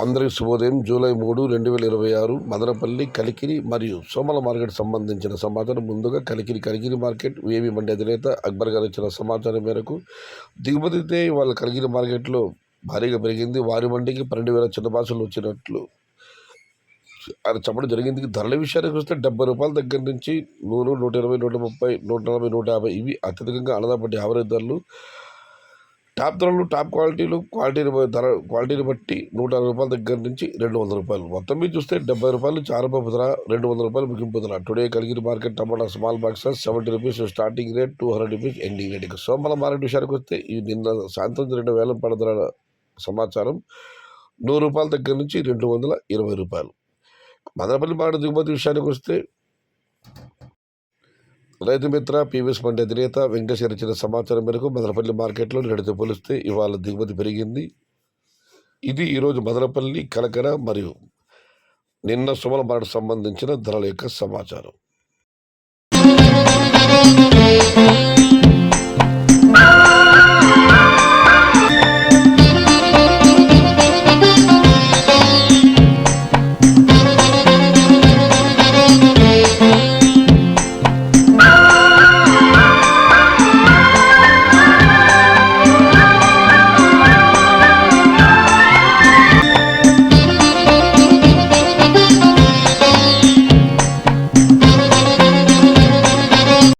అందరికి శుభోదయం. జూలై 3, 2026 మదనపల్లి, కలికిరి మరియు సోమల మార్కెట్ సంబంధించిన సమాచారం. ముందుగా కలికిరి మార్కెట్ వేవి మండి అధినేత అక్బర్ గారు ఇచ్చిన సమాచారం మేరకు దిగుమతి అయితే వాళ్ళ కలికిరి మార్కెట్లో భారీగా పెరిగింది. వారి మండికి 12,000 చిన్న బాసులు వచ్చినట్లు ఆయన చెప్పడం జరిగింది. ధరల విషయానికి వస్తే 70 రూపాయల దగ్గర నుంచి 100, 120, 130, 140, 150 ఇవి అత్యధికంగా అన్నదాపట్టి యావరేజ్ ధరలు. టాప్ ధరలు, టాప్ క్వాలిటీని బట్టి 160 రూపాయల దగ్గర నుంచి 200 రూపాయలు. మొత్తం మీద చూస్తే 70 రూపాయలు నుంచి ఆరంభపు ధర, 200 రూపాయలు ముగింపు ధర. టుడే కలిగిరి మార్కెట్ టమాటా small boxes 70 rupees starting rate, 200 rupees ending rate. ఇక సోమల మార్కెట్ విషయానికి వస్తే ఈ నిన్న సాయంత్రం జరిగిన వేలం పడధర సమాచారం 100 రూపాయల దగ్గర నుంచి 220 రూపాయలు. మదనపల్లి మార్కెట్ దిగుమతి విషయానికి వస్తే రైతు మిత్ర పీవీఎస్ మండి అధినేత వెంకటేశ్వర ఇచ్చిన సమాచారం మేరకు మదనపల్లి మార్కెట్లో నిన్నటితో పోలిస్తే ఇవాళ దిగుమతి పెరిగింది. ఇది ఈరోజు మదనపల్లి, కలకర మరియు నిన్న సోమల మార్కెట్ సంబంధించిన ధరల యొక్క సమాచారం.